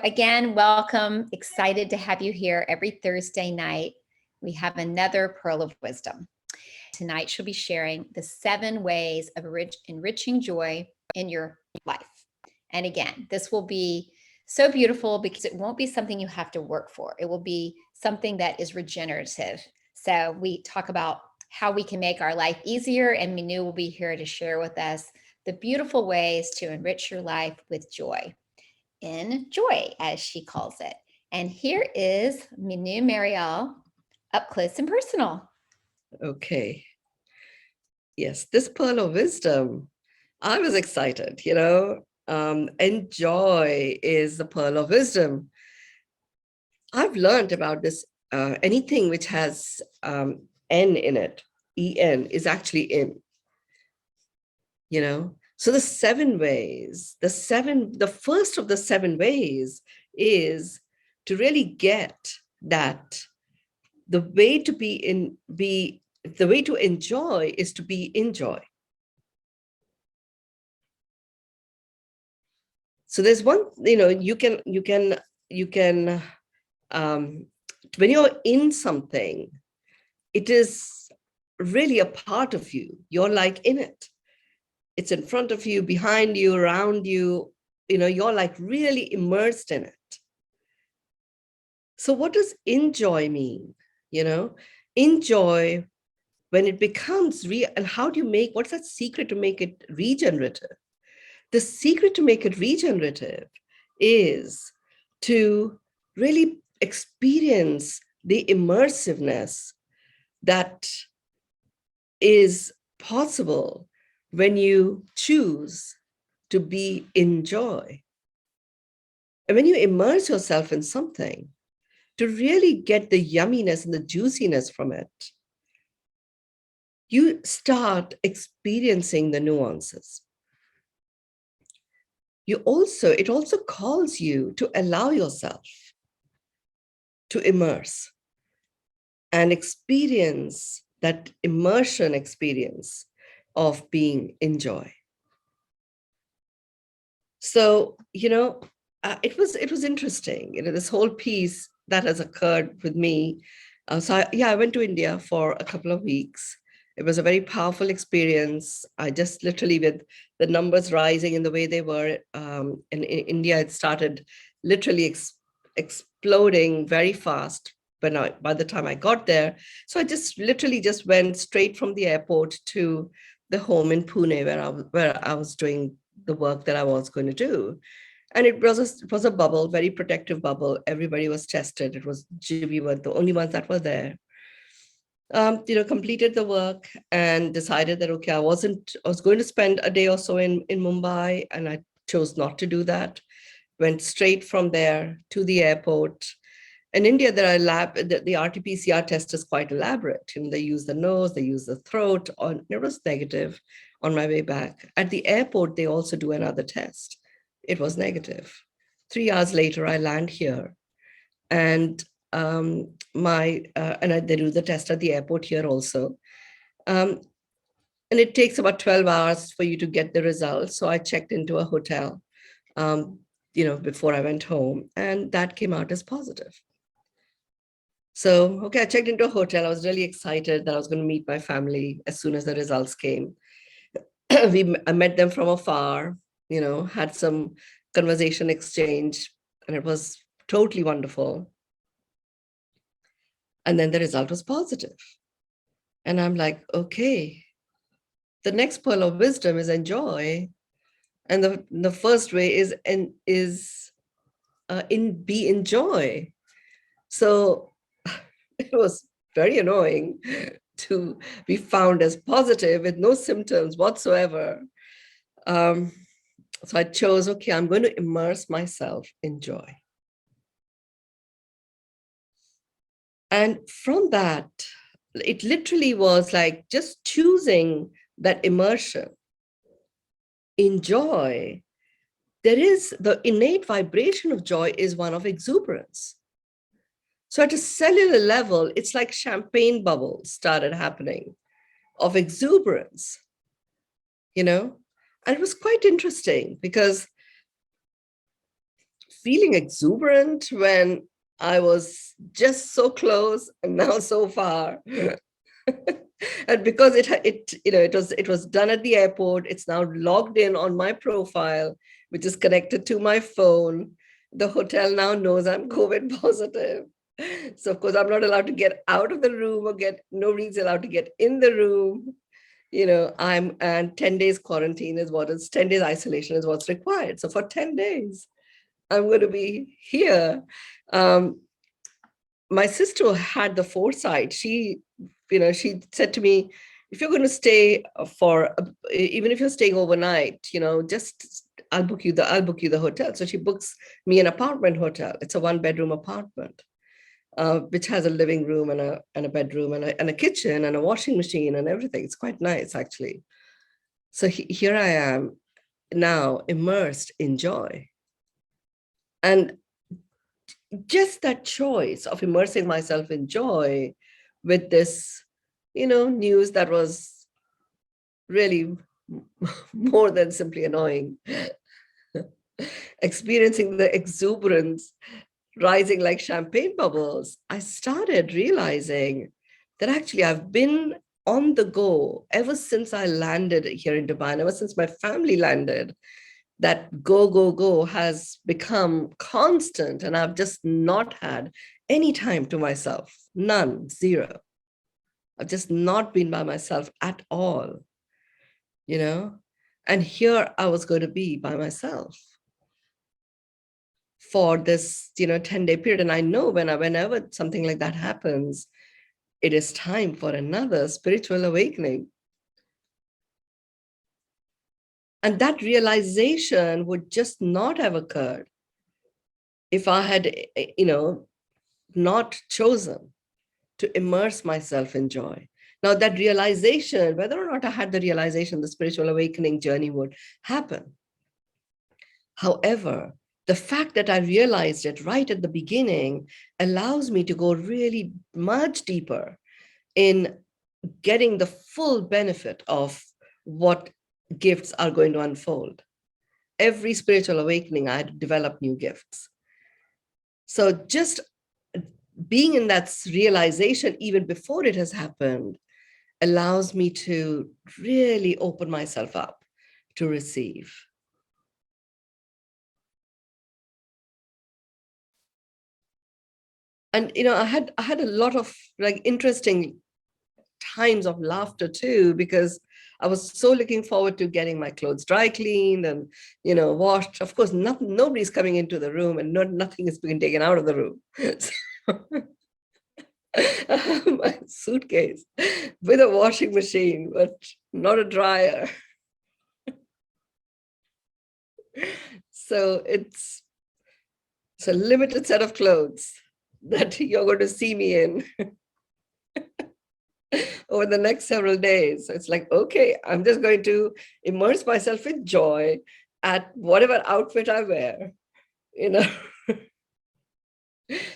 again, welcome. Excited to have you here every Thursday night. We have another pearl of wisdom. Tonight, she'll be sharing the 7 ways of enriching joy in your life. And again, this will be so beautiful because it won't be something you have to work for. It will be something that is regenerative. So we talk about how we can make our life easier, and Mynoo will be here to share with us the beautiful ways to enrich your life with joy. Enjoy, as she calls it. And here is Mynoo Mariel, up close and personal. Okay. Yes, this pearl of wisdom, I was excited, enjoy is the pearl of wisdom. I've learned about this, anything which has N in it, E-N, is actually in, So the 7 ways, the first of the 7 ways is to really get that the way to enjoy is to be in joy. So there's one, you can when you're in something, it is really a part of you. You're like in it. It's in front of you, behind you, around you, you're like really immersed in it. So what does enjoy mean? Enjoy, when it becomes real, and what's that secret to make it regenerative? The secret to make it regenerative is to really experience the immersiveness that is possible when you choose to be in joy. And when you immerse yourself in something, to really get the yumminess and the juiciness from it, you start experiencing the nuances. It also calls you to allow yourself to immerse and experience that immersion experience of being in joy. So, it was interesting, this whole piece that has occurred with me. I went to India for a couple of weeks. It was a very powerful experience. I just literally, with the numbers rising in the way they were, in India, it started literally exploding very fast by the time I got there. So I just literally went straight from the airport to the home in Pune where I was doing the work that I was going to do. And it was a bubble, very protective bubble. Everybody was tested. We were the only ones that were there. Completed the work and decided that, okay, I was going to spend a day or so in Mumbai, and I chose not to do that. Went straight from there to the airport. In India, there are the RT-PCR test is quite elaborate. They use the nose, they use the throat, it was negative on my way back. At the airport, they also do another test. It was negative. 3 hours later, I land here, and they do the test at the airport here also. And it takes about 12 hours for you to get the results. So I checked into a hotel, before I went home, and that came out as positive. So, okay, I checked into a hotel. I was really excited that I was going to meet my family as soon as the results came. I met them from afar, had some conversation exchange, and it was totally wonderful. And then the result was positive. And I'm like, okay, the next pearl of wisdom is enjoy. And the first way is be in joy. So it was very annoying to be found as positive with no symptoms whatsoever. So I chose, okay, I'm going to immerse myself in joy. And from that, it literally was like just choosing that immersion in joy. There is the innate vibration of joy is one of exuberance. So at a cellular level, it's like champagne bubbles started happening of exuberance, And it was quite interesting because feeling exuberant when I was just so close and now so far. And because it was done at the airport, it's now logged in on my profile, which is connected to my phone. The hotel now knows I'm COVID positive. So of course I'm not allowed to get out of the room, or nobody's allowed to get in the room. And 10 days quarantine is 10 days isolation is what's required. So for 10 days, I'm going to be here. My sister had the foresight. She said to me, if you're going to stay even if you're staying overnight, just I'll book you the hotel. So she books me an apartment hotel. It's a 1-bedroom apartment, which has a living room and a bedroom and a kitchen and a washing machine and everything. It's quite nice, actually. So here I am now, immersed in joy. And just that choice of immersing myself in joy with this, news that was really more than simply annoying, experiencing the exuberance rising like champagne bubbles, I started realizing that actually I've been on the go ever since I landed here in Dubai, and ever since my family landed. That go, go, go has become constant, and I've just not had any time to myself. None, zero. I've just not been by myself at all, And here I was going to be by myself for this, 10-day period. And I know whenever something like that happens, it is time for another spiritual awakening. And that realization would just not have occurred if I had, not chosen to immerse myself in joy. Now, that realization, whether or not I had the realization, the spiritual awakening journey would happen. However, the fact that I realized it right at the beginning allows me to go really much deeper in getting the full benefit of what gifts are going to unfold. Every spiritual awakening, I had to develop new gifts. So just being in that realization, even before it has happened, allows me to really open myself up to receive. And I had a lot of interesting times of laughter too, because I was so looking forward to getting my clothes dry cleaned and washed. Of course, nobody's coming into the room, and nothing is being taken out of the room. My suitcase with a washing machine, but not a dryer. So it's a limited set of clothes that you're going to see me in over the next several days. So it's like, okay, I'm just going to immerse myself in joy at whatever outfit I wear,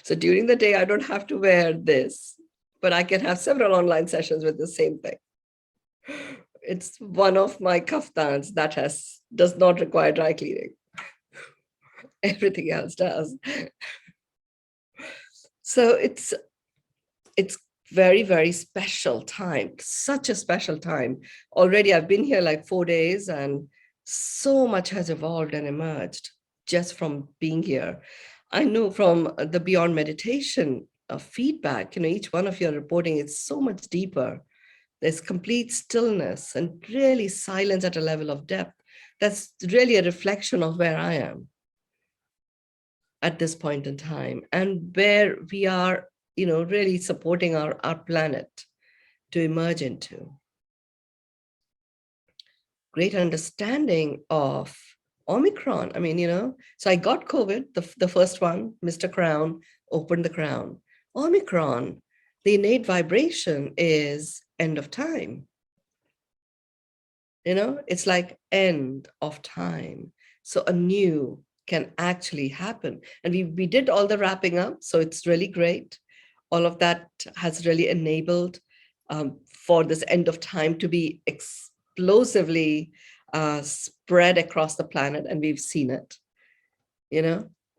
So during the day, I don't have to wear this, but I can have several online sessions with the same thing. It's one of my kaftans that does not require dry cleaning. Everything else does. So it's very, very special time, such a special time. Already I've been here like 4 days, and so much has evolved and emerged just from being here. I know from the Beyond Meditation feedback, each one of you are reporting it's so much deeper. There's complete stillness and really silence at a level of depth. That's really a reflection of where I am at this point in time, and where we are, really supporting our planet to emerge into. Great understanding of Omicron. I mean, so I got COVID, the first one, Mr. Crown, opened the crown. Omicron, the innate vibration is end of time. It's like end of time. So a new can actually happen. And we did all the wrapping up, so it's really great. All of that has really enabled for this end of time to be explosively spread across the planet, and we've seen it,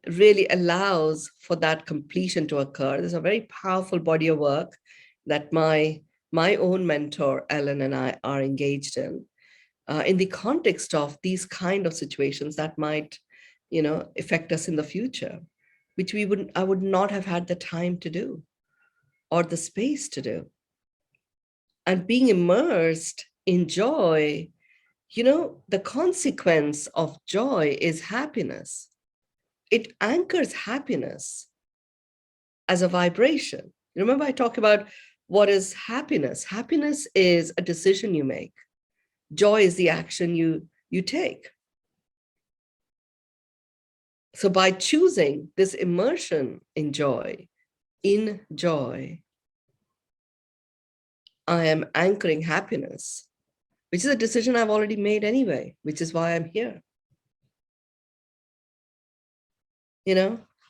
really allows for that completion to occur. There's a very powerful body of work that my own mentor, Ellen, and I are engaged in the context of these kind of situations that might, affect us in the future, which I would not have had the time to do or the space to do. And being immersed in joy, the consequence of joy is happiness. It anchors happiness as a vibration. Remember, I talk about what is happiness. Happiness is a decision you make. Joy is the action you take. So by choosing this immersion in joy, I am anchoring happiness, which is a decision I've already made anyway, which is why I'm here.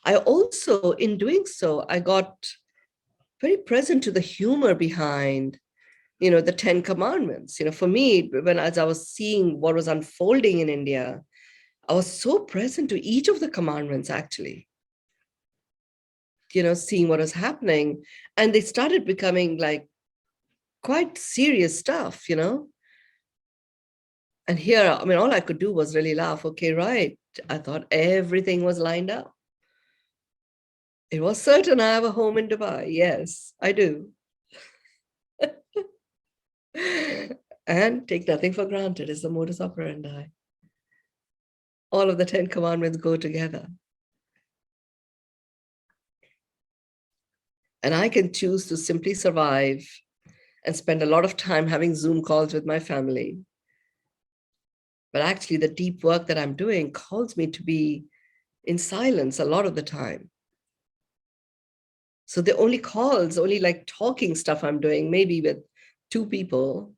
I also, in doing so, I got very present to the humor behind, the 10 Commandments. For me, as I was seeing what was unfolding in India, I was so present to each of the commandments, actually, seeing what was happening. And they started becoming like quite serious stuff, And here, all I could do was really laugh. Okay, right. I thought everything was lined up. It was certain I have a home in Dubai. Yes, I do. And take nothing for granted is the modus operandi. All of the 10 commandments go together. And I can choose to simply survive and spend a lot of time having Zoom calls with my family. But actually, the deep work that I'm doing calls me to be in silence a lot of the time. So the only calls, only like talking stuff I'm doing, maybe with 2 people,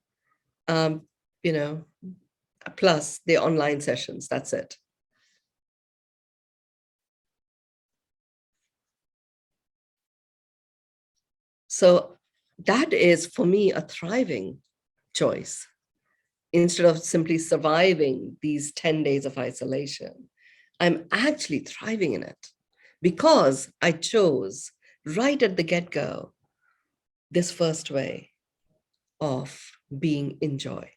plus the online sessions, that's it. So that is, for me, a thriving choice. Instead of simply surviving these 10 days of isolation, I'm actually thriving in it because I chose right at the get-go this first way of being in joy.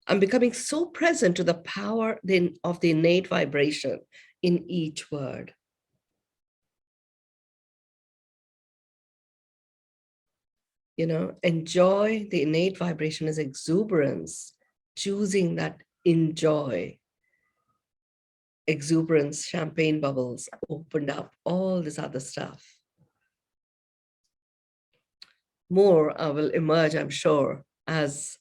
I'm becoming so present to the power of the innate vibration in each word. Enjoy, the innate vibration is exuberance, choosing that enjoy. Exuberance, champagne bubbles opened up all this other stuff. More will emerge, I'm sure, as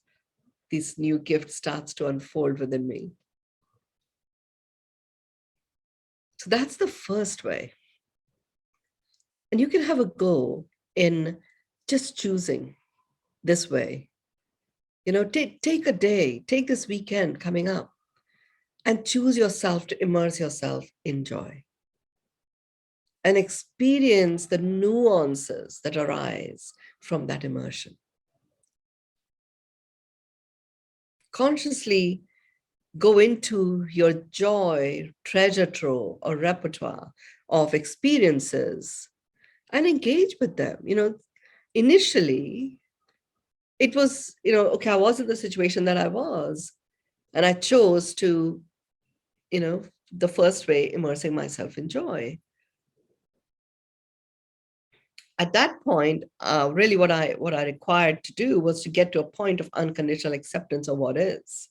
this new gift starts to unfold within me. So that's the first way. And you can have a go in just choosing this way. Take a day, take this weekend coming up and choose yourself to immerse yourself in joy and experience the nuances that arise from that immersion. Consciously go into your joy treasure trove or repertoire of experiences and engage with them. Initially, it was, okay, I was in the situation that I was, and I chose to, the first way, immersing myself in joy. At that point, really what I required to do was to get to a point of unconditional acceptance of what is.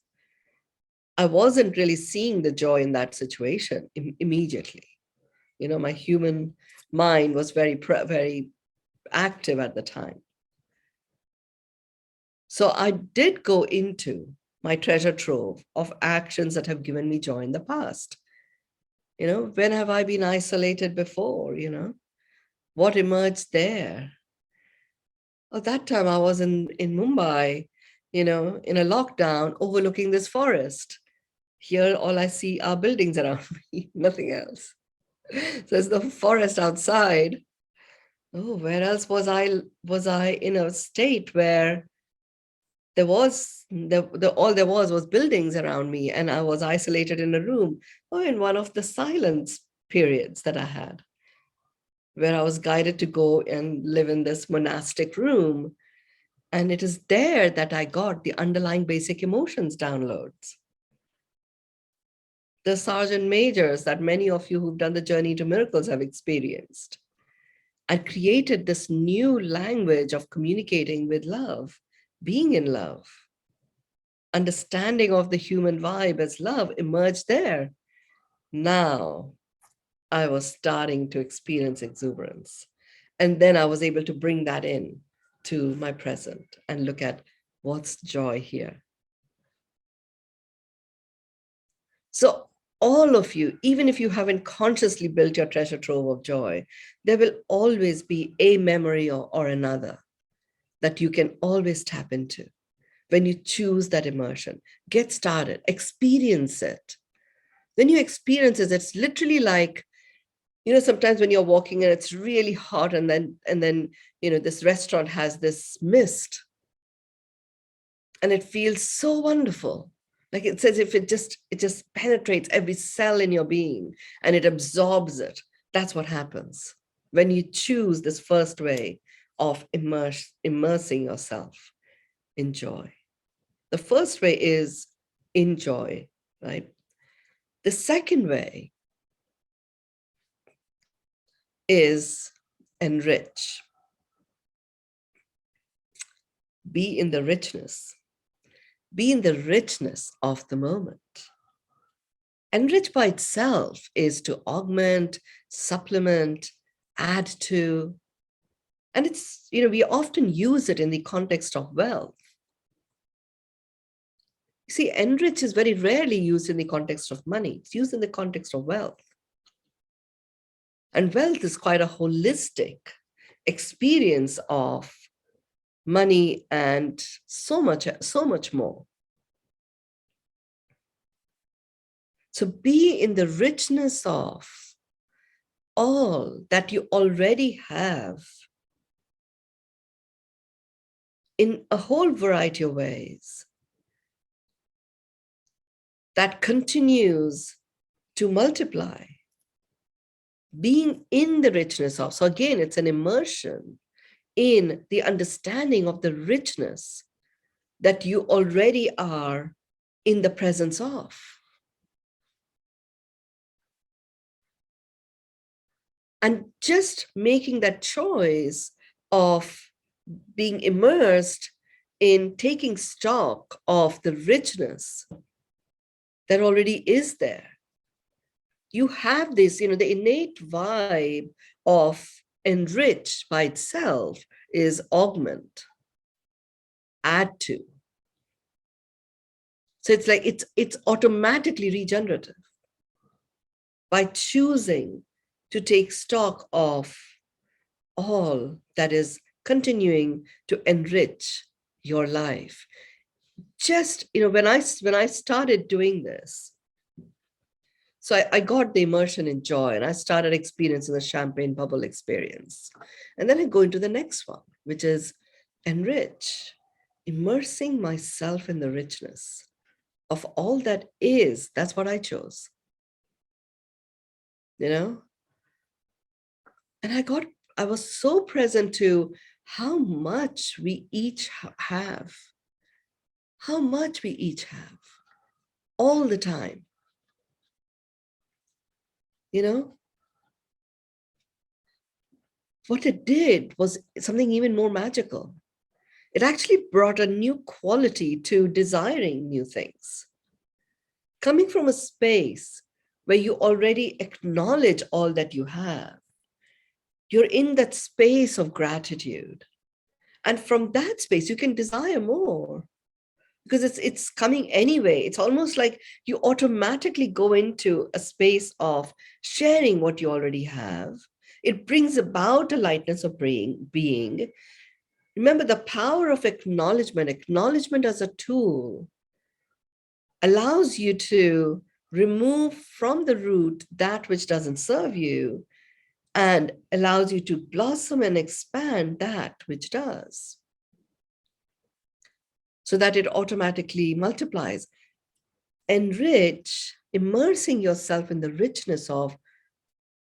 I wasn't really seeing the joy in that situation immediately. My human mind was very active at the time. So I did go into my treasure trove of actions that have given me joy in the past. When have I been isolated before? What emerged there? At that time, I was in Mumbai, in a lockdown overlooking this forest. Here, all I see are buildings around me, nothing else. So there's the forest outside. Oh, where else was I in a state where all there was buildings around me, and I was isolated in a room, or in one of the silence periods that I had, where I was guided to go and live in this monastic room. And it is there that I got the underlying basic emotions downloads. The sergeant majors that many of you who've done the journey to miracles have experienced. I created this new language of communicating with love, being in love. Understanding of the human vibe as love emerged there. Now I was starting to experience exuberance. And then I was able to bring that in to my present and look at what's joy here. So all of you, even if you haven't consciously built your treasure trove of joy, there will always be a memory or another that you can always tap into. When you choose that immersion, get started, experience it. When you experience it, it's literally like, sometimes when you're walking and it's really hot, and then this restaurant has this mist, and it feels so wonderful. Like it's as if it just penetrates every cell in your being and it absorbs it. That's what happens when you choose this first way of immersing yourself in joy. The first way is enjoy, right? The second way is enrich. Be in the richness. Be in the richness of the moment. Enrich by itself is to augment, supplement, add to, and it's, we often use it in the context of wealth. You see, enrich is very rarely used in the context of money. It's used in the context of wealth. And wealth is quite a holistic experience of money and so much more. So be in the richness of all that you already have in a whole variety of ways that continues to multiply. Being in the richness of, so again, it's an immersion in the understanding of the richness that you already are in the presence of. And just making that choice of being immersed in taking stock of the richness that already is there. You have this, the innate vibe of enrich by itself is augment, add to. So it's like it's automatically regenerative by choosing to take stock of all that is continuing to enrich your life. Just, when I started doing this, so I got the immersion in joy and I started experiencing the champagne bubble experience. And then I go into the next one, which is enrich, immersing myself in the richness of all that is. That's what I chose, And I was so present to how much we each have, all the time. What it did was something even more magical. It actually brought a new quality to desiring new things. Coming from a space where you already acknowledge all that you have, you're in that space of gratitude. And from that space, you can desire more because it's coming anyway. It's almost like you automatically go into a space of sharing what you already have. It brings about a lightness of being. Remember the power of acknowledgement. Acknowledgement as a tool allows you to remove from the root that which doesn't serve you and allows you to blossom and expand that which does. so that it automatically multiplies. Enrich, immersing yourself in the richness of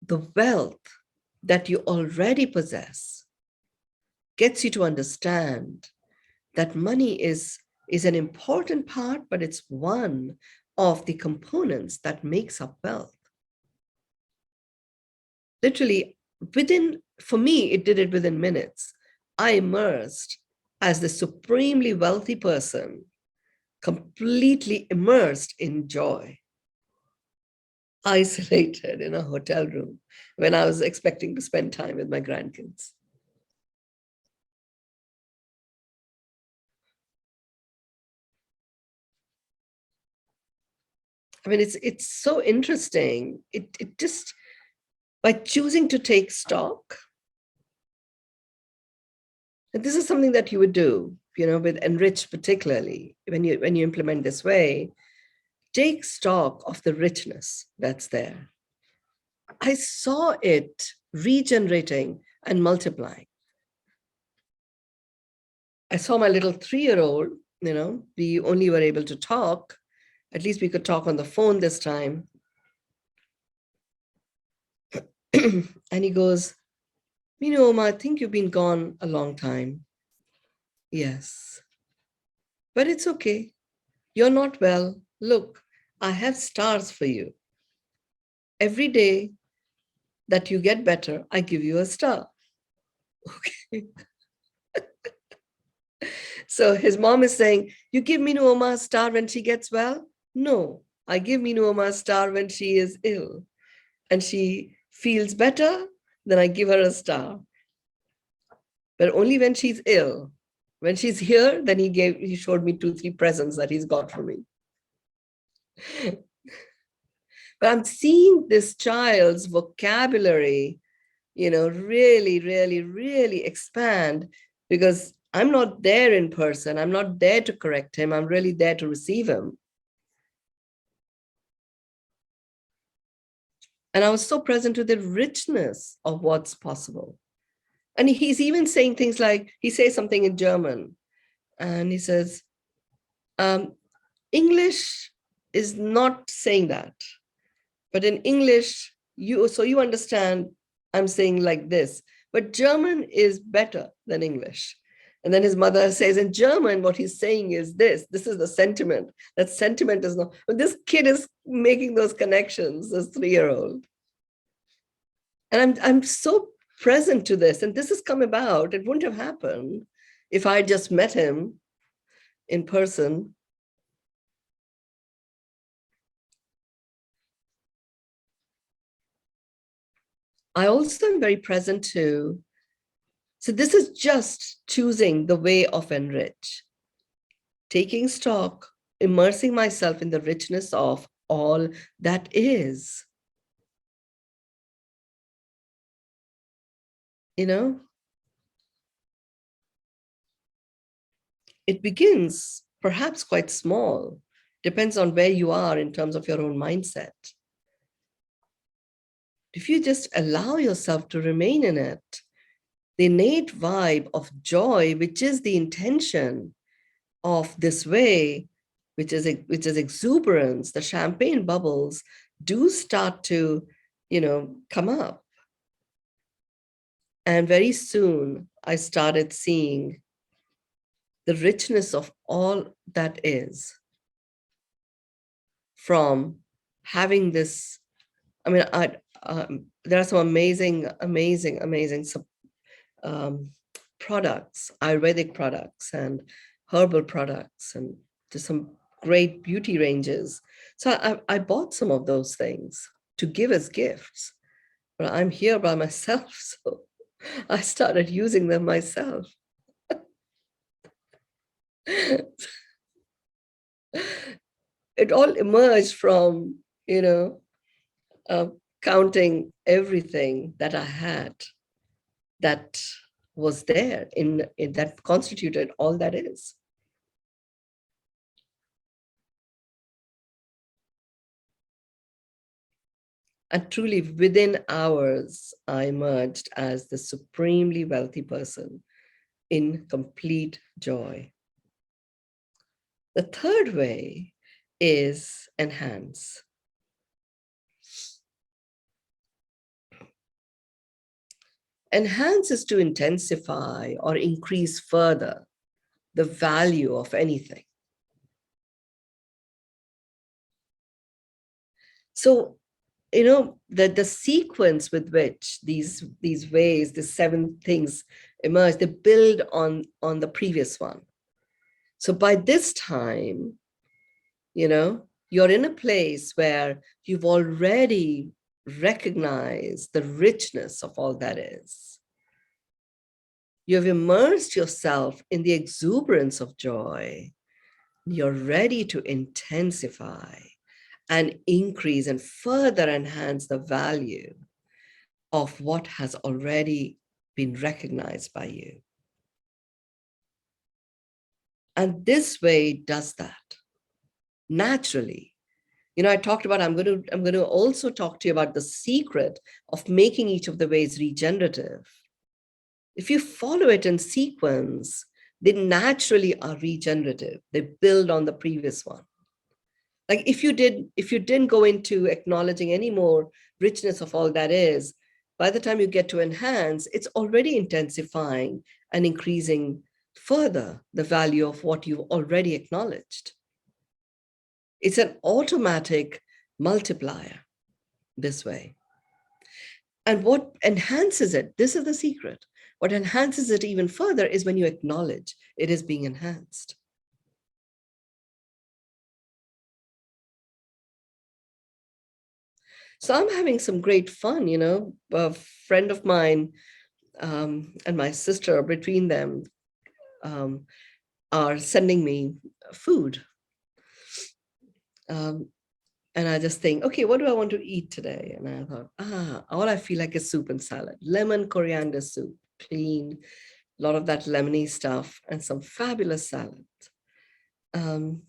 the wealth that you already possess, gets you to understand that money is an important part, but it's one of the components that makes up wealth. Literally, for me, it did it within minutes. I immersed as the supremely wealthy person, completely immersed in joy, isolated in a hotel room when I was expecting to spend time with my grandkids. I mean, it's so interesting. It just, by choosing to take stock, and this is something that you would do, with enrich, particularly when you implement this way, take stock of the richness that's there. I saw it regenerating and multiplying. I saw my little 3-year-old, we only were able to talk. At least we could talk on the phone this time. And he goes, Oma, I think you've been gone a long time. Yes. But it's okay. You're not well. Look, I have stars for you. Every day that you get better, I give you a star. Okay. So his mom is saying, you give Mynoo a star when she gets well? No, I give Mynoo a star when she is ill. And she feels better, then I give her a star. But only when she's ill. When she's here, then he showed me 2-3 presents that he's got for me. But I'm seeing this child's vocabulary, really, really, really expand, because I'm not there in person. I'm not there to correct him. I'm really there to receive him. And I was so present to the richness of what's possible. And he's even saying things like, he says something in German, and he says, English is not saying that. But in English, you understand, I'm saying like this, but German is better than English. And then his mother says, in German, what he's saying is this is the sentiment. That sentiment is not, but this kid is making those connections, this 3-year-old. And I'm so present to this, and this has come about. It wouldn't have happened if I just met him in person. I also am very present to, so this is just choosing the way of enrich, taking stock, immersing myself in the richness of all that is. It begins perhaps quite small, depends on where you are in terms of your own mindset. If you just allow yourself to remain in it, the innate vibe of joy, which is the intention of this way, which is exuberance, the champagne bubbles do start to, come up. And very soon I started seeing the richness of all that is, from having this. I mean, there are some amazing products, Ayurvedic products and herbal products, and there's some great beauty ranges. So I bought some of those things to give as gifts, but I'm here by myself, so I started using them myself. It all emerged from, counting everything that I had that was there in that constituted all that is. And truly within hours, I emerged as the supremely wealthy person in complete joy. The third way is enhance. Enhance is to intensify or increase further the value of anything. So, the sequence with which these ways, the 7 things emerge, they build on the previous one. So by this time, you're in a place where you've already recognized the richness of all that is. You have immersed yourself in the exuberance of joy. You're ready to intensify and increase and further enhance the value of what has already been recognized by you. And this way does that naturally. I talked about, I'm going to also talk to you about the secret of making each of the ways regenerative. If you follow it in sequence, they naturally are regenerative. They build on the previous one. Like if you didn't go into acknowledging any more richness of all that is, by the time you get to enhance, it's already intensifying and increasing further the value of what you've already acknowledged. It's an automatic multiplier this way. And what enhances it, this is the secret. What enhances it even further is when you acknowledge it is being enhanced. So I'm having some great fun, a friend of mine and my sister, between them, are sending me food. And I just think, okay, what do I want to eat today? And I thought, all I feel like is soup and salad, lemon coriander soup, clean, a lot of that lemony stuff, and some fabulous salad. And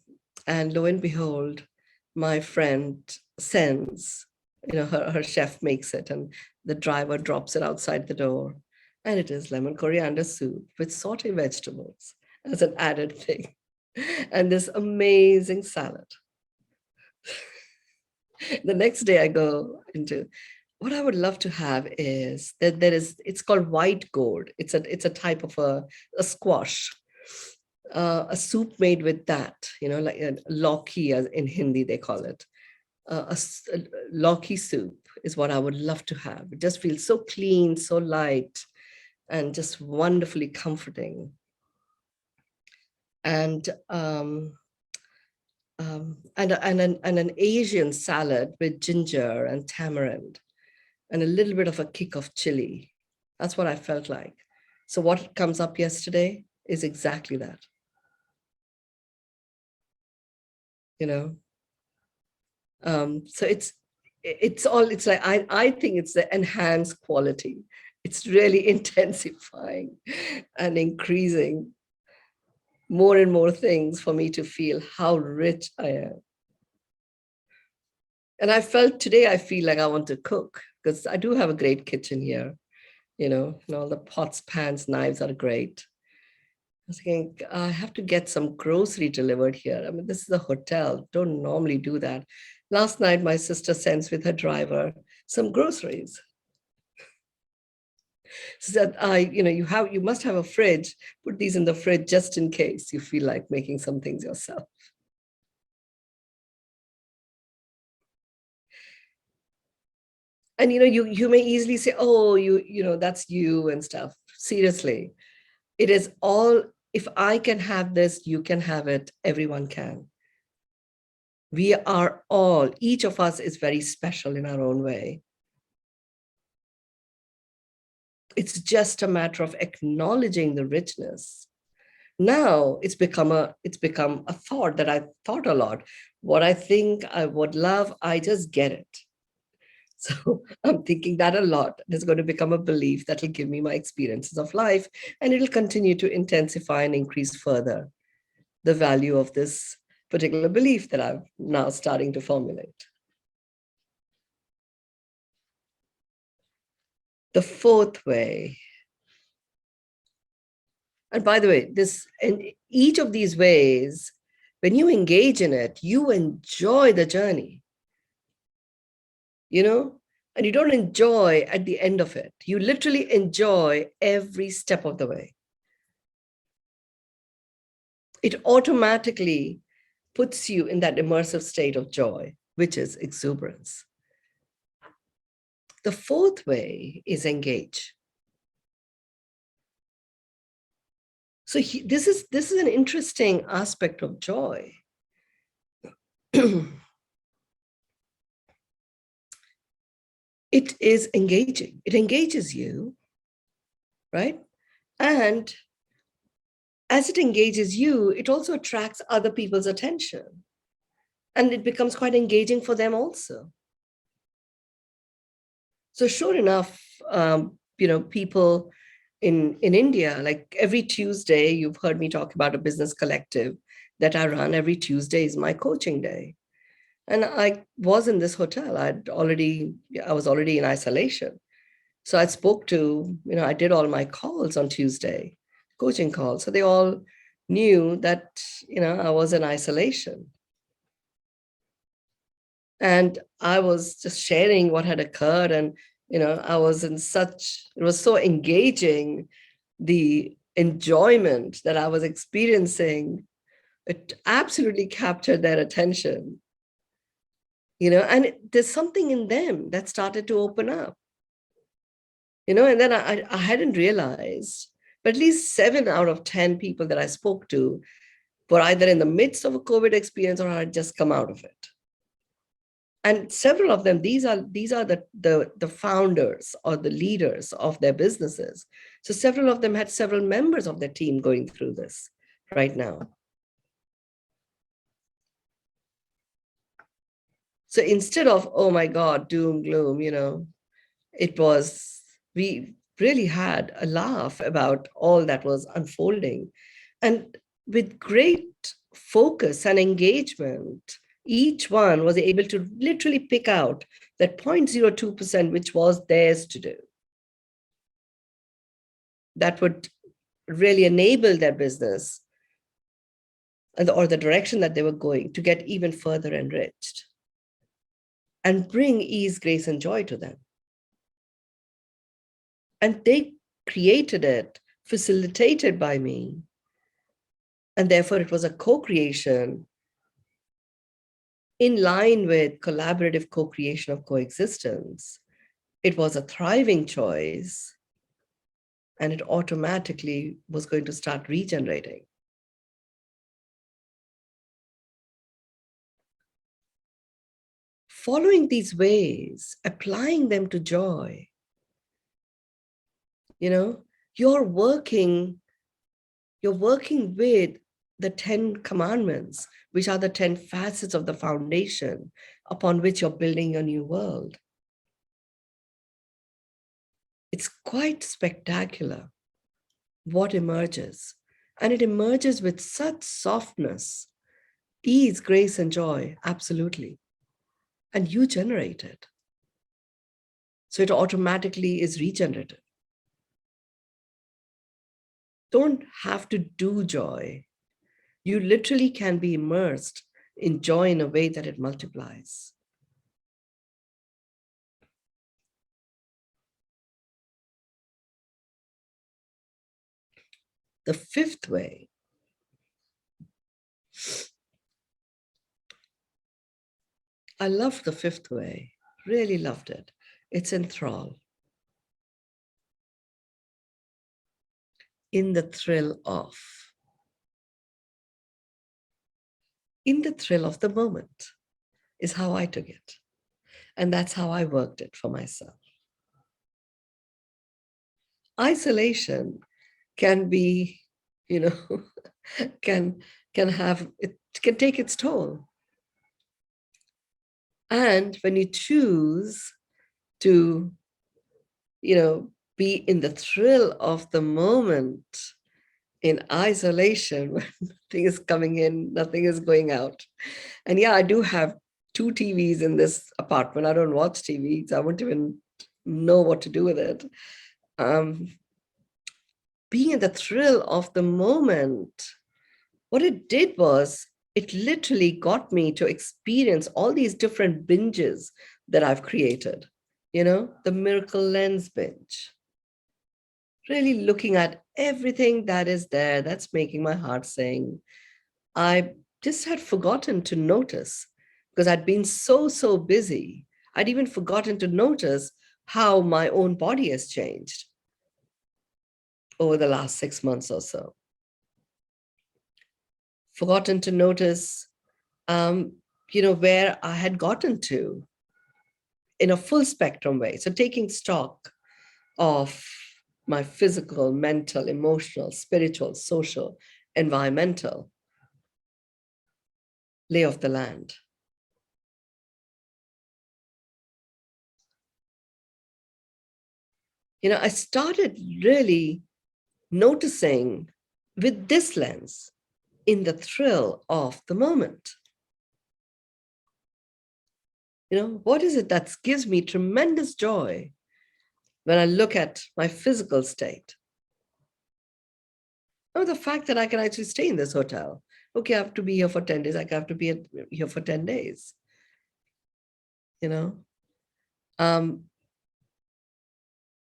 lo and behold, my friend sends, her chef makes it, and the driver drops it outside the door. And it is lemon coriander soup with sauteed vegetables as an added thing. And this amazing salad. The next day I go into, what I would love to have is that it's called white gourd. It's a type of a squash. A soup made with that, like a lauki, as in Hindi they call it. A lauki soup is what I would love to have. It just feels so clean, so light, and just wonderfully comforting. And an Asian salad with ginger and tamarind and a little bit of a kick of chili. That's what I felt like. So what comes up yesterday is exactly that. So it's like, I think it's the enhanced quality. It's really intensifying and increasing more and more things for me to feel how rich I am. And I feel like I want to cook, because I do have a great kitchen here, and all the pots, pans, knives are great. I was thinking, I have to get some grocery delivered here. I mean, this is a hotel, don't normally do that. Last night, my sister sends with her driver some groceries. So that you must have a fridge, put these in the fridge just in case you feel like making some things yourself. And you may easily say, oh, that's you and stuff. Seriously, it is all, if I can have this, you can have it, everyone can. We are all, each of us is very special in our own way. It's just a matter of acknowledging the richness. Now it's become a thought that I thought a lot. What I think I would love, I just get it. So I'm thinking that a lot. It's going to become a belief that will give me my experiences of life, and it'll continue to intensify and increase further the value of this particular belief that I'm now starting to formulate. The fourth way, and by the way, each of these ways when you engage in it, you enjoy the journey, and you don't enjoy at the end of it. You literally enjoy every step of the way. It automatically puts you in that immersive state of joy, which is exuberance. The fourth way is engage. So this is an interesting aspect of joy. It is engaging. It engages you, right? And as it engages you, it also attracts other people's attention. And it becomes quite engaging for them also. So sure enough, people in India, like every Tuesday, you've heard me talk about a business collective that I run. Every Tuesday is my coaching day. And I was in this hotel. I was already in isolation. So I spoke to, I did all my calls on Tuesday, coaching calls. So they all knew that, I was in isolation. And I was just sharing what had occurred. And, I was it was so engaging, the enjoyment that I was experiencing. It absolutely captured their attention, and there's something in them that started to open up, and then I hadn't realized, but at least 7 out of 10 people that I spoke to were either in the midst of a COVID experience or had just come out of it. And several of them, these are the founders or the leaders of their businesses. So several of them had several members of their team going through this right now. So instead of, oh my God, doom, gloom, we really had a laugh about all that was unfolding. And with great focus and engagement, each one was able to literally pick out that 0.02%, which was theirs to do. That would really enable their business or the direction that they were going to get even further enriched and bring ease, grace, and joy to them. And they created it, facilitated by me. And therefore, it was a co-creation in line with collaborative co-creation of coexistence. It was a thriving choice, and it automatically was going to start regenerating. Following these ways, applying them to joy, you're working with the 10 commandments, which are the 10 facets of the foundation upon which you're building your new world. It's quite spectacular what emerges. And it emerges with such softness, ease, grace, and joy, absolutely. And you generate it. So it automatically is regenerative. Don't have to do joy. You literally can be immersed in joy in a way that it multiplies. The fifth way, I love the fifth way, really loved it. It's enthrall. In the thrill of. In the thrill of the moment is how I took it. And that's how I worked it for myself. Isolation can be, can take its toll. And when you choose to, be in the thrill of the moment in isolation, when nothing is coming in, nothing is going out. And yeah, I do have 2 TVs in this apartment. I don't watch TV, so I won't even know what to do with it. Being in the thrill of the moment, what it did was it literally got me to experience all these different binges that I've created. The miracle lens binge. Really looking at everything that is there that's making my heart sing. I just had forgotten to notice because I'd been so busy. I'd even forgotten to notice how my own body has changed over the last 6 months or so. Forgotten to notice, where I had gotten to in a full spectrum way. So taking stock of my physical, mental, emotional, spiritual, social, environmental lay of the land. I started really noticing with this lens in the thrill of the moment. What is it that gives me tremendous joy when I look at my physical state? The fact that I can actually stay in this hotel. Okay, I have to be here for 10 days. I have to be here for 10 days.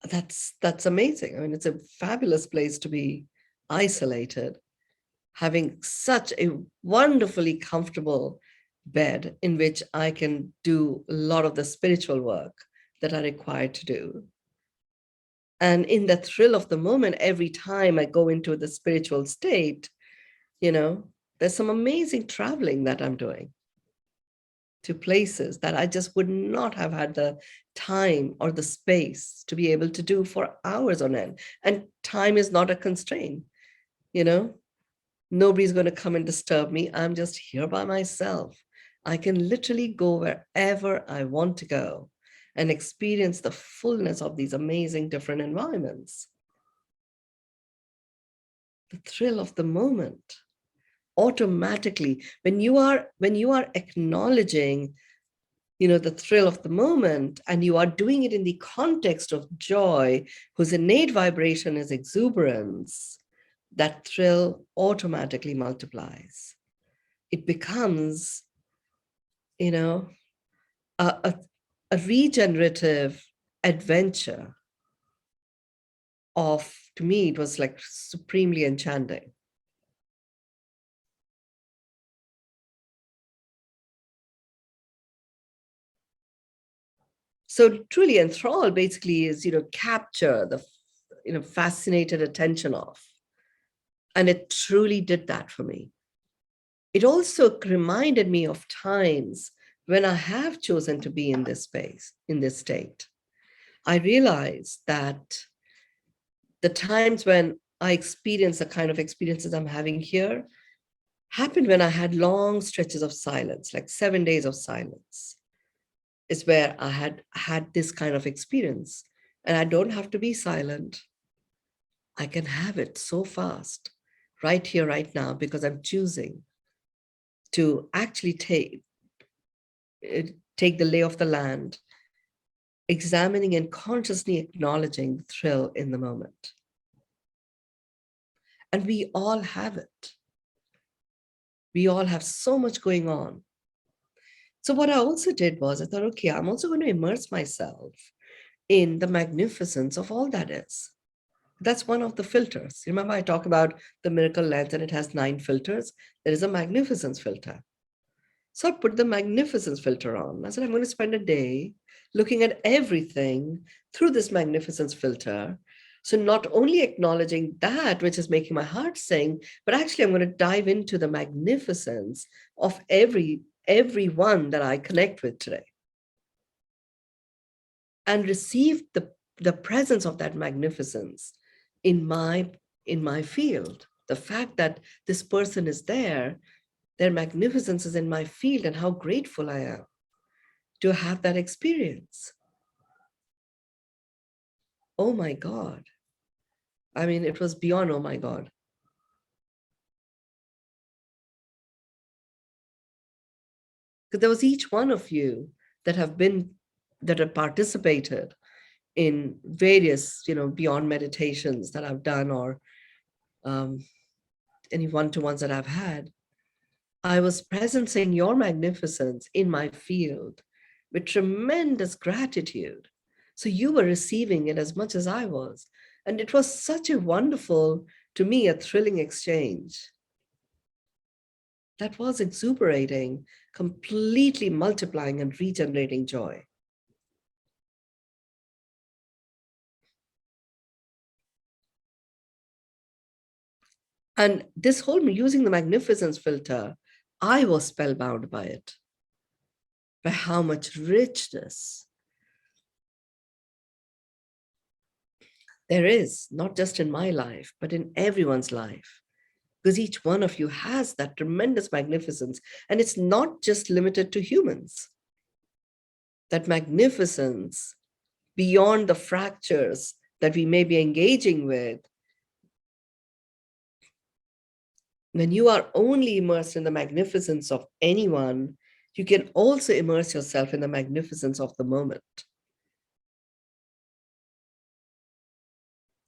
That's amazing. I mean, it's a fabulous place to be isolated, having such a wonderfully comfortable bed in which I can do a lot of the spiritual work that I require to do. And in the thrill of the moment, every time I go into the spiritual state, there's some amazing traveling that I'm doing to places that I just would not have had the time or the space to be able to do for hours on end. And time is not a constraint, Nobody's going to come and disturb me. I'm just here by myself. I can literally go wherever I want to go and experience the fullness of these amazing different environments. The thrill of the moment. Automatically, when you are acknowledging, the thrill of the moment, and you are doing it in the context of joy, whose innate vibration is exuberance, that thrill automatically multiplies. It becomes, a regenerative adventure of, to me, it was like supremely enchanting. So truly enthrall basically is, capture the, fascinated attention of. And it truly did that for me. It also reminded me of times when I have chosen to be in this space, in this state. I realized that the times when I experienced the kind of experiences I'm having here happened when I had long stretches of silence, like 7 days of silence, is where I had this kind of experience. And I don't have to be silent. I can have it so fast, right here, right now, because I'm choosing to actually take the lay of the land, examining and consciously acknowledging the thrill in the moment. And we all have it. We all have so much going on. So what I also did was I thought, okay, I'm also going to immerse myself in the magnificence of all that is. That's one of the filters. Remember, I talk about the miracle lens and it has 9 filters. There is a magnificence filter. So I put the magnificence filter on. I said, I'm going to spend a day looking at everything through this magnificence filter. So not only acknowledging that which is making my heart sing, but actually I'm going to dive into the magnificence of everyone that I connect with today. And receive the presence of that magnificence in my field. The fact that this person is there, their magnificence is in my field, and how grateful I am to have that experience. Oh my God. I mean, it was beyond, oh my God. Because there was each one of you that have participated in various, beyond meditations that I've done, or any one-to-ones that I've had. I was presencing your magnificence in my field with tremendous gratitude. So you were receiving it as much as I was. And it was such a wonderful, to me, a thrilling exchange. That was exuberating, completely multiplying and regenerating joy. And this whole using the magnificence filter, I was spellbound by it, by how much richness there is, not just in my life, but in everyone's life. Because each one of you has that tremendous magnificence. And it's not just limited to humans. That magnificence beyond the fractures that we may be engaging with, when you are only immersed in the magnificence of anyone, you can also immerse yourself in the magnificence of the moment.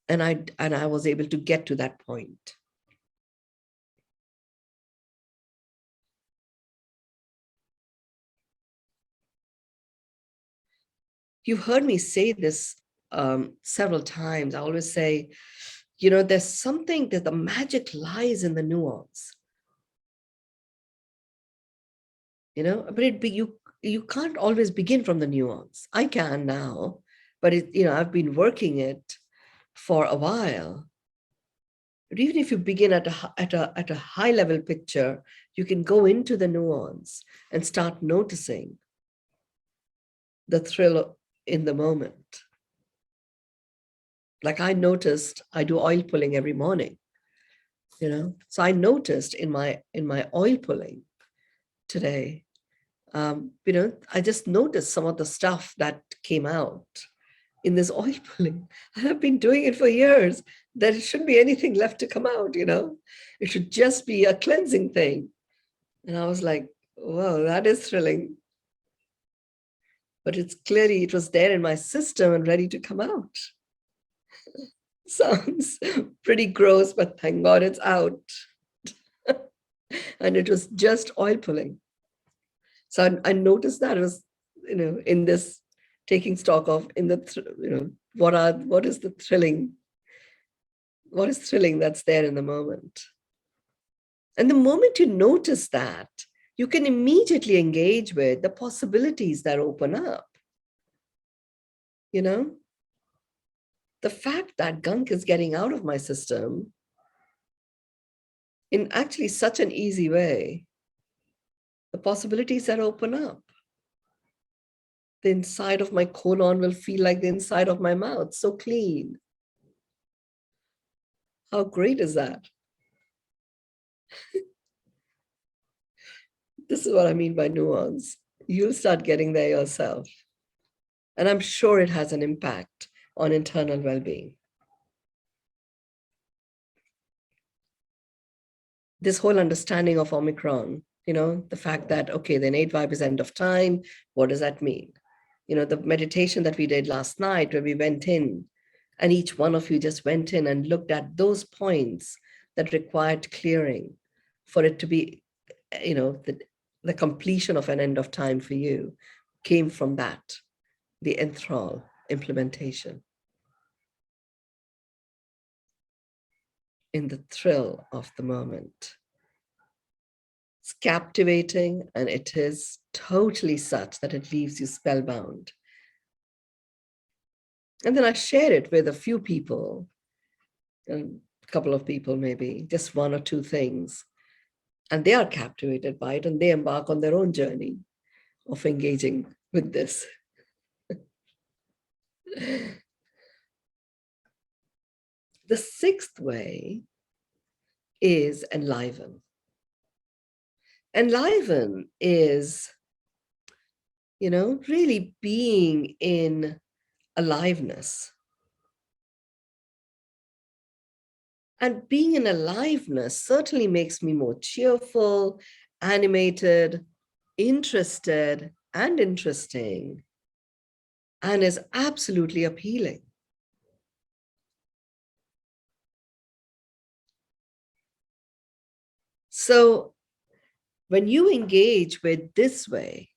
And I was able to get to that point. You've heard me say this several times. I always say, there's something that the magic lies in the nuance. But you can't always begin from the nuance. I can now, but I've been working it for a while. But even if you begin at a high level picture, you can go into the nuance and start noticing the thrill in the moment. Like I noticed, I do oil pulling every morning, So I noticed in my oil pulling today, I just noticed some of the stuff that came out in this oil pulling. And I've been doing it for years. There shouldn't be anything left to come out, It should just be a cleansing thing. And I was like, whoa, that is thrilling. But it was there in my system and ready to come out. Sounds pretty gross, but thank God it's out. And it was just oil pulling. So I noticed that it was, in this taking stock of, what is the thrilling? What is thrilling that's there in the moment? And the moment you notice that, you can immediately engage with the possibilities that open up. The fact that gunk is getting out of my system in actually such an easy way, the possibilities that open up. The inside of my colon will feel like the inside of my mouth, so clean. How great is that? This is what I mean by nuance. You'll start getting there yourself. And I'm sure it has an impact on internal well-being. This whole understanding of Omicron, the fact that, okay, the innate vibe is end of time. What does that mean? The meditation that we did last night where we went in and each one of you just went in and looked at those points that required clearing for it to be, the completion of an end of time for you came from that, the enthrall implementation. In the thrill of the moment. It's captivating, and it is totally such that it leaves you spellbound. And then I share it with a few people, a couple of people maybe, just one or two things. And they are captivated by it, and they embark on their own journey of engaging with this. The sixth way is enliven. Enliven is, really being in aliveness. And being in aliveness certainly makes me more cheerful, animated, interested, and interesting, and is absolutely appealing. So when you engage with this way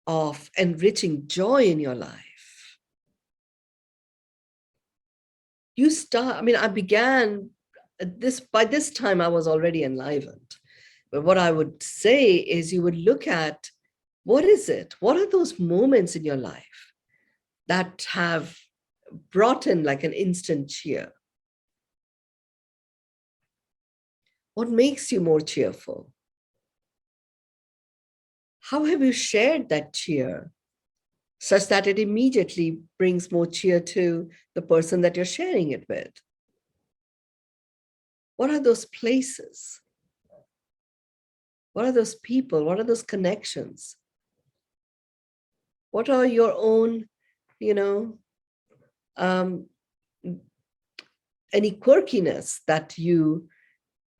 of enriching joy in your life, you start, I mean, I began this, by this time I was already enlivened. But what I would say is you would look at, what is it? What are those moments in your life that have brought in like an instant cheer? What makes you more cheerful? How have you shared that cheer such that it immediately brings more cheer to the person that you're sharing it with? What are those places? What are those people? What are those connections? What are your own, um, any quirkiness that you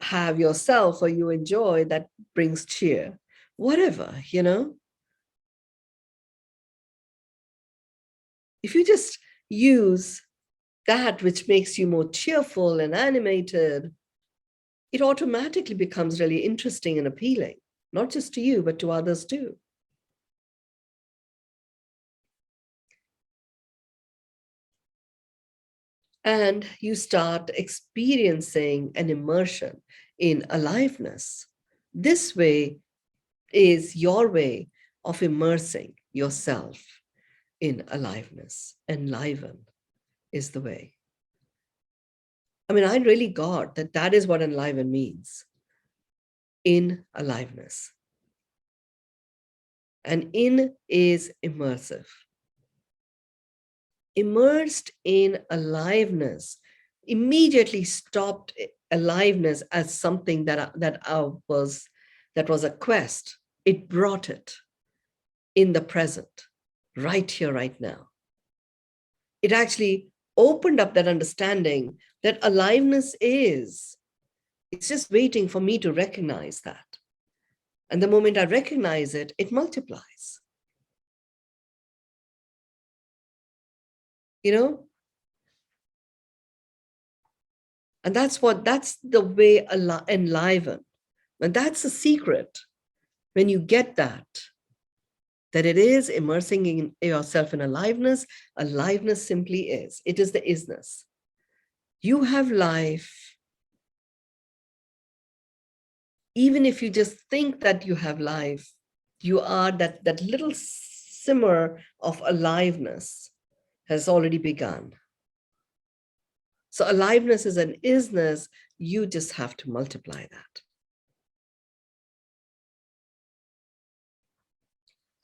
have yourself or you enjoy that brings cheer? Whatever, If you just use that which makes you more cheerful and animated, it automatically becomes really interesting and appealing, not just to you, but to others too. And you start experiencing an immersion in aliveness. This way is your way of immersing yourself in aliveness. Enliven is the way. I mean, I really got that that is what enliven means. In aliveness. And in is immersive. Immersed in aliveness immediately stopped aliveness as something that was a quest. It brought it in the present, right here, right now. It actually opened up that understanding that aliveness is, it's just waiting for me to recognize that. And the moment I recognize it, it multiplies. And that's the way enliven. And that's the secret. When you get that it is immersing in yourself in aliveness. Aliveness simply is. It is the isness. You have life. Even if you just think that you have life, you are that little simmer of aliveness has already begun. So aliveness is an isness. You just have to multiply that.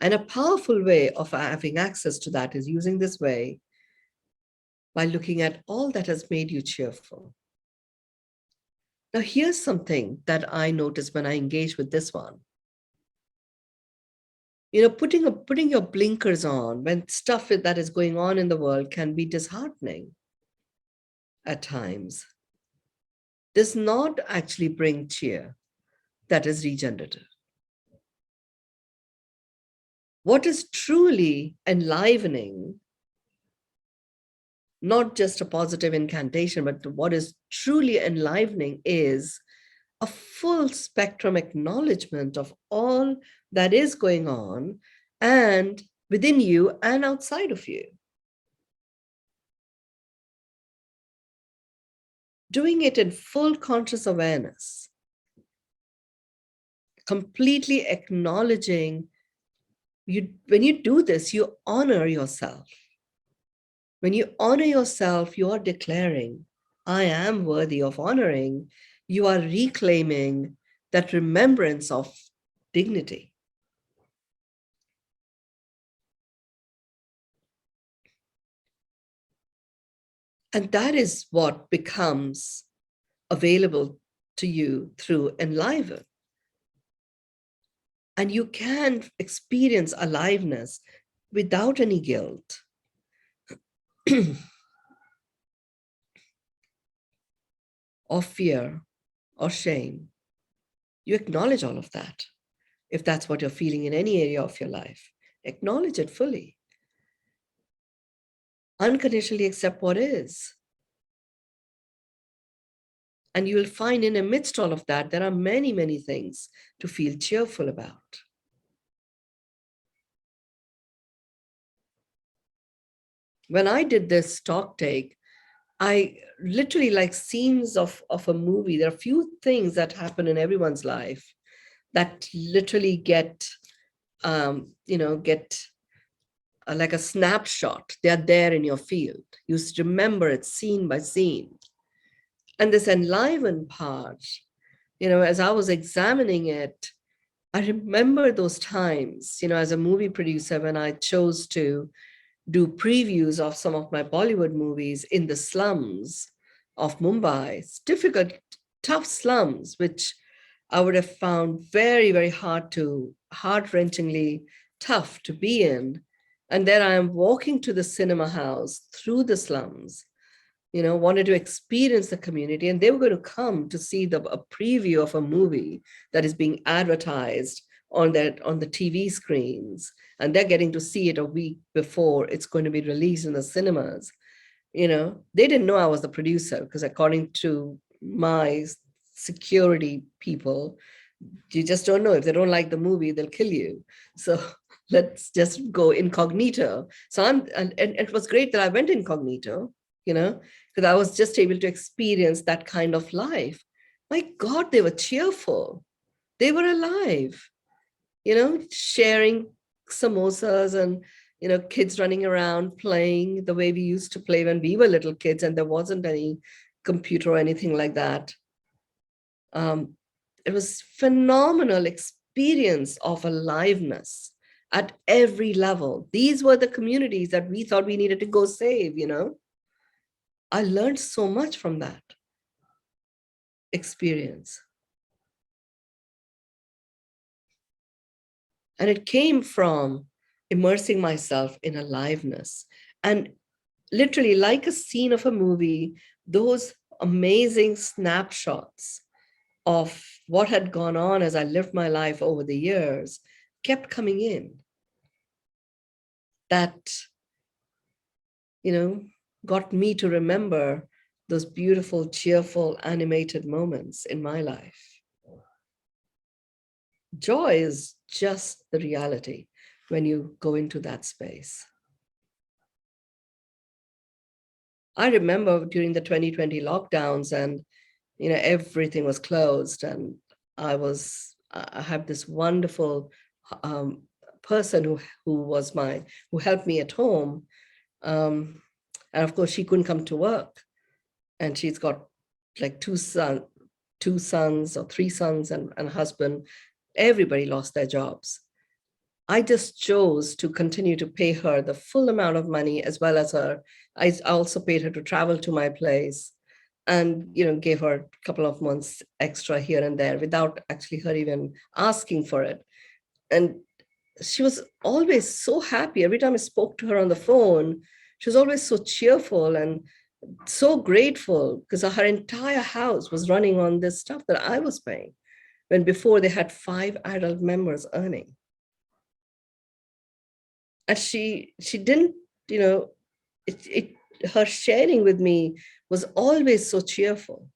And a powerful way of having access to that is using this way by looking at all that has made you cheerful. Now, here's something that I noticed when I engage with this one. Putting your blinkers on when stuff that is going on in the world can be disheartening at times, does not actually bring cheer that is regenerative. What is truly enlivening, not just a positive incantation, but what is truly enlivening is a full spectrum acknowledgement of all that is going on and within you and outside of you. Doing it in full conscious awareness, completely acknowledging when you do this, you honor yourself. When you honor yourself, you are declaring, I am worthy of honoring. You are reclaiming that remembrance of dignity. And that is what becomes available to you through Enliven. And you can experience aliveness without any guilt. Or fear or shame. You acknowledge all of that. If that's what you're feeling in any area of your life, acknowledge it fully. Unconditionally accept what is. And you will find in amidst all of that, there are many, many things to feel cheerful about. When I did this talk take, I literally, like scenes of a movie, there are few things that happen in everyone's life that literally get like a snapshot. They're there in your field. You remember it scene by scene. And this enliven part, as I was examining it, I remember those times, as a movie producer, when I chose to do previews of some of my Bollywood movies in the slums of Mumbai. It's difficult, tough slums, which I would have found very, very heart-wrenchingly tough to be in. And then I am walking to the cinema house through the slums, wanted to experience the community, and they were going to come to see a preview of a movie that is being advertised on the TV screens, and they're getting to see it a week before it's going to be released in the cinemas. They didn't know I was the producer, because according to my security people, you just don't know. If they don't like the movie, they'll kill you. So let's just go incognito. So and it was great that I went incognito, because I was just able to experience that kind of life. My God, they were cheerful. They were alive, sharing samosas and, kids running around playing the way we used to play when we were little kids, and there wasn't any computer or anything like that. It was phenomenal experience of aliveness at every level. These were the communities that we thought we needed to go save, I learned so much from that experience. And it came from immersing myself in aliveness. And literally, like a scene of a movie, those amazing snapshots of what had gone on as I lived my life over the years kept coming in. That, got me to remember those beautiful, cheerful, animated moments in my life. Joy is just the reality when you go into that space. I remember during the 2020 lockdowns, and everything was closed, and I have this wonderful person who helped me at home, and of course she couldn't come to work, and she's got like two sons or three sons and a husband. Everybody lost their jobs. I just chose to continue to pay her the full amount of money, as well as I also paid her to travel to my place, and gave her a couple of months extra here and there without actually her even asking for it. And she was always so happy. Every time I spoke to her on the phone, she was always so cheerful and so grateful, because her entire house was running on this stuff that I was paying, when before they had 5 adult members earning. And she didn't, her sharing with me was always so cheerful.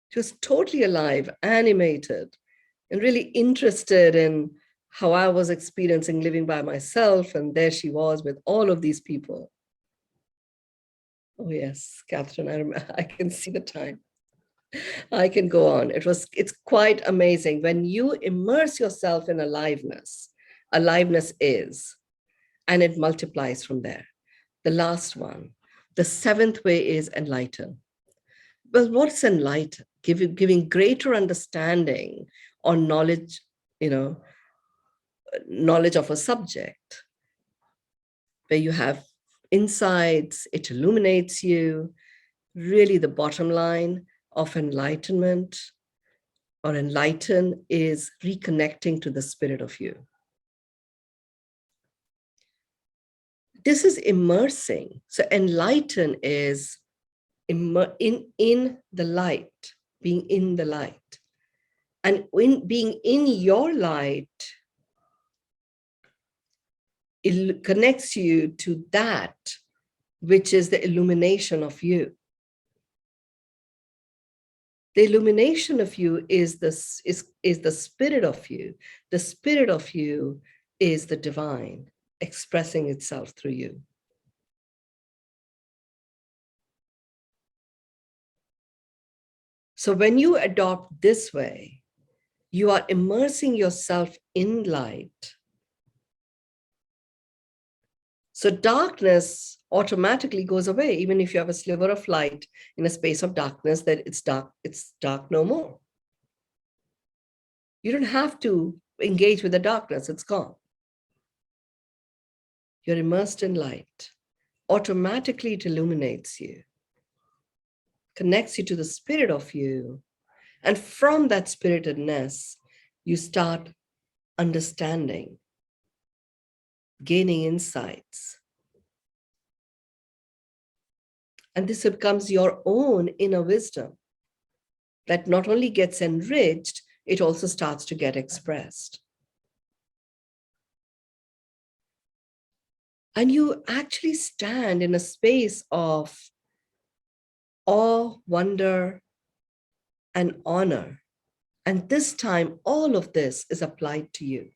She was totally alive, animated, and really interested in how I was experiencing living by myself. And there she was with all of these people. Oh yes, Catherine, I can see the time. I can go on. It's quite amazing. When you immerse yourself in aliveness is, and it multiplies from there. The last one, the 7th way is enlighten. Well, what's enlighten? Giving greater understanding or knowledge, knowledge of a subject, where you have insights, it illuminates you. Really, the bottom line of enlightenment or enlighten is reconnecting to the spirit of you. This is immersing. So enlighten is in the light, being in the light. And in being in your light, it connects you to that which is the illumination of you. The illumination of you is the spirit of you. The spirit of you is the divine expressing itself through you. So when you adopt this way, you are immersing yourself in light. So darkness automatically goes away. Even if you have a sliver of light in a space of darkness, that it's dark no more. You don't have to engage with the darkness, it's gone. You're immersed in light. Automatically it illuminates you, connects you to the spirit of you. And from that spiritedness, you start understanding, gaining insights. And this becomes your own inner wisdom that not only gets enriched, it also starts to get expressed. And you actually stand in a space of awe, wonder, and honor. And this time, all of this is applied to you.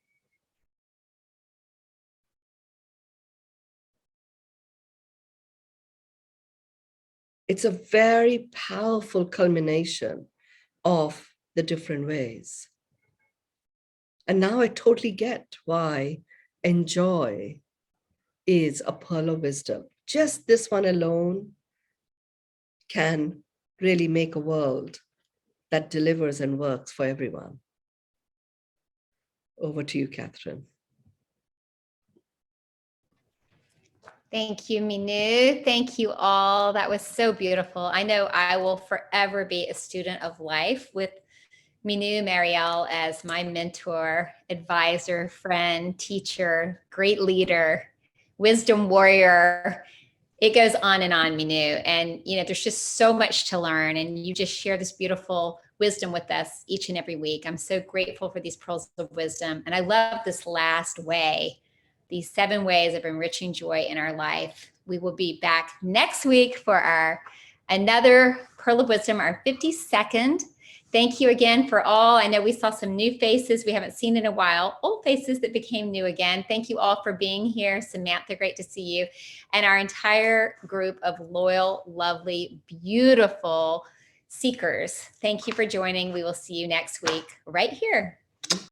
It's a very powerful culmination of the different ways. And now I totally get why enjoy is a pearl of wisdom. Just this one alone can really make a world that delivers and works for everyone. Over to you, Catherine. Thank you, Mynoo. Thank you all. That was so beautiful. I know I will forever be a student of life with Mynoo Mariel as my mentor, advisor, friend, teacher, great leader, wisdom warrior. It goes on, Mynoo. And, there's just so much to learn. And you just share this beautiful wisdom with us each and every week. I'm so grateful for these pearls of wisdom. And I love this last way, these 7 ways of enriching joy in our life. We will be back next week for another pearl of wisdom, our 52nd. Thank you again for all. I know we saw some new faces we haven't seen in a while, old faces that became new again. Thank you all for being here. Samantha, great to see you. And our entire group of loyal, lovely, beautiful seekers. Thank you for joining. We will see you next week right here